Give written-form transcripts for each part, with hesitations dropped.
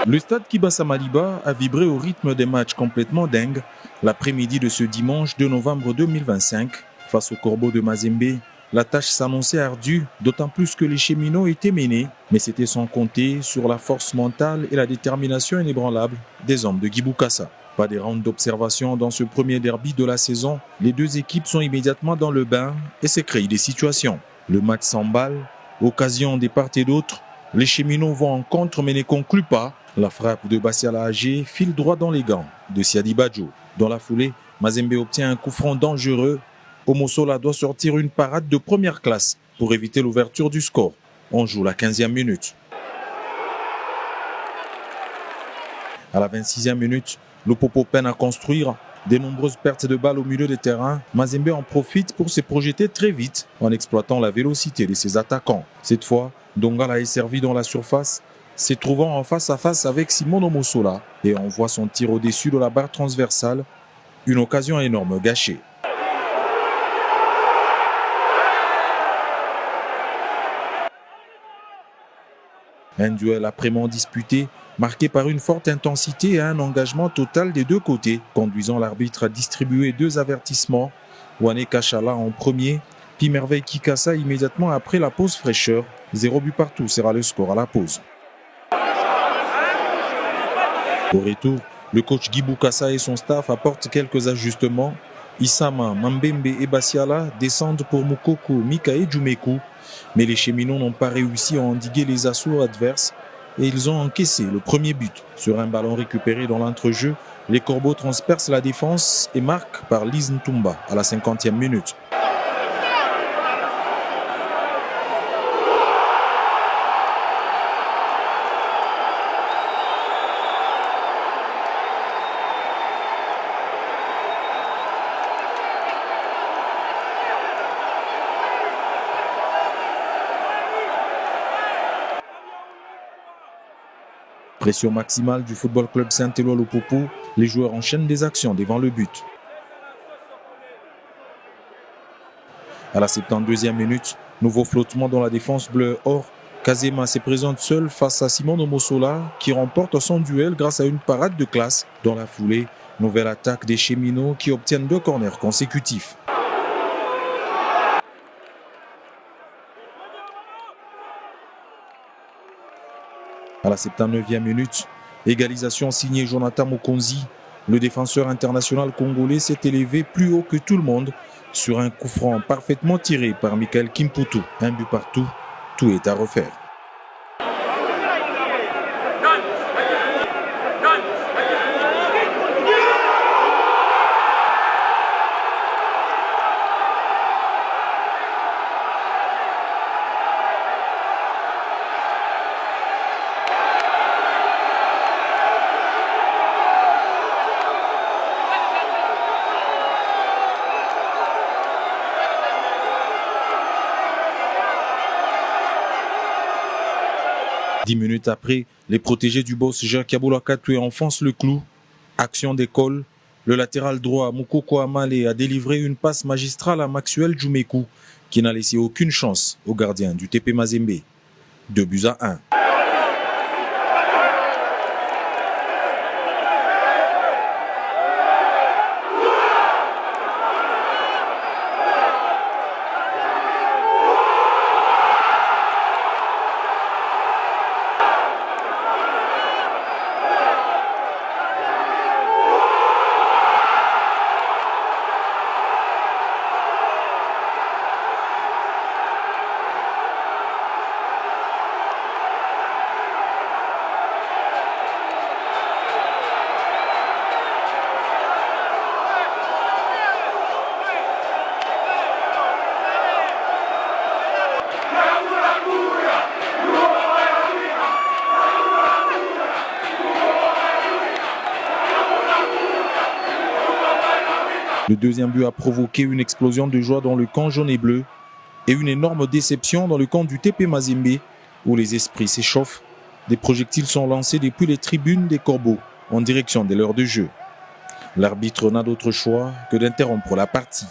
Le stade Kibasa Maliba a vibré au rythme des matchs complètement dingues l'après-midi de ce dimanche 2 novembre 2025. Face aux Corbeaux de Mazembe, la tâche s'annonçait ardue, d'autant plus que les cheminots étaient menés, mais c'était sans compter sur la force mentale et la détermination inébranlable des hommes de Guy Bokassa. Pas des rounds d'observation dans ce premier derby de la saison, les deux équipes sont immédiatement dans le bain et se créent des situations. Le match s'emballe, occasion des parts et d'autres, les cheminots vont en contre mais ne concluent pas. La frappe de Bassiala Agé file droit dans les gants de Siadi Badjo. Dans la foulée, Mazembe obtient un coup franc dangereux. Omosola doit sortir une parade de première classe pour éviter l'ouverture du score. On joue la 15e minute. À la 26e minute, Lopopo peine à construire. De nombreuses pertes de balles au milieu des terrains. Mazembe en profite pour se projeter très vite en exploitant la vélocité de ses attaquants. Cette fois, Dongala est servi dans la surface, se trouvant en face à face avec Simon Omosola et envoie son tir au-dessus de la barre transversale. Une occasion énorme gâchée. Un duel âprement disputé, marqué par une forte intensité et un engagement total des deux côtés, conduisant l'arbitre à distribuer 2 avertissements. Wane Kachala en premier, puis Merveille Kikassa immédiatement après la pause fraîcheur. 0 but partout sera le score à la pause. Au retour, le coach Guy Bokassa et son staff apportent quelques ajustements. Issama, Mambembe et Bassiala descendent pour Moukoko, Mika et Djumeku. Mais les cheminots n'ont pas réussi à endiguer les assauts adverses et ils ont encaissé le premier but. Sur un ballon récupéré dans l'entrejeu, les Corbeaux transpercent la défense et marquent par Liz Ntumba à la 50e minute. Pression maximale du Football Club Saint-Éloi Lopopo, les joueurs enchaînent des actions devant le but. À la 72e minute, nouveau flottement dans la défense bleu-or. Kazema se présente seul face à Simon Omosola qui remporte son duel grâce à une parade de classe. Dans la foulée, nouvelle attaque des cheminots qui obtiennent 2 corners consécutifs. À la 79e minute, égalisation signée Jonathan Mokonzi. Le défenseur international congolais s'est élevé plus haut que tout le monde sur un coup franc parfaitement tiré par Michael Kimputu. Un but partout, tout est à refaire. Dix minutes après, les protégés du boss Jacques Aboulakatoué enfoncent le clou. Action d'école. Le latéral droit Moukoko Amale a délivré une passe magistrale à Maxwell Djumeku qui n'a laissé aucune chance au gardien du TP Mazembe. 2-1. Le deuxième but a provoqué une explosion de joie dans le camp jaune et bleu et une énorme déception dans le camp du TP Mazembe où les esprits s'échauffent. Des projectiles sont lancés depuis les tribunes des Corbeaux en direction de l'heure de jeu. L'arbitre n'a d'autre choix que d'interrompre la partie.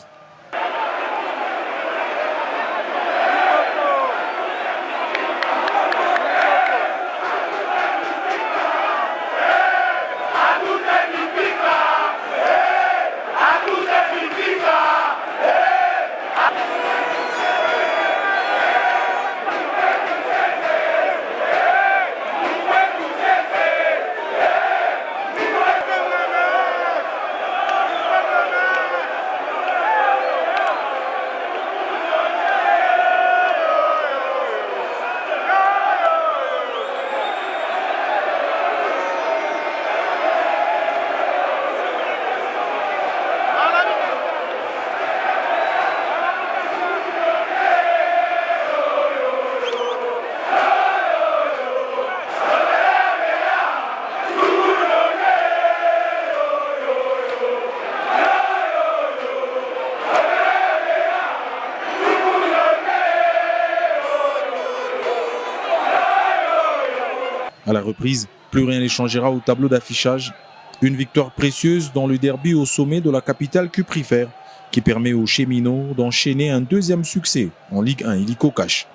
À la reprise, plus rien ne changera au tableau d'affichage. Une victoire précieuse dans le derby au sommet de la capitale cuprifère qui permet aux Cheminots d'enchaîner un deuxième succès en Ligue 1 illico cash.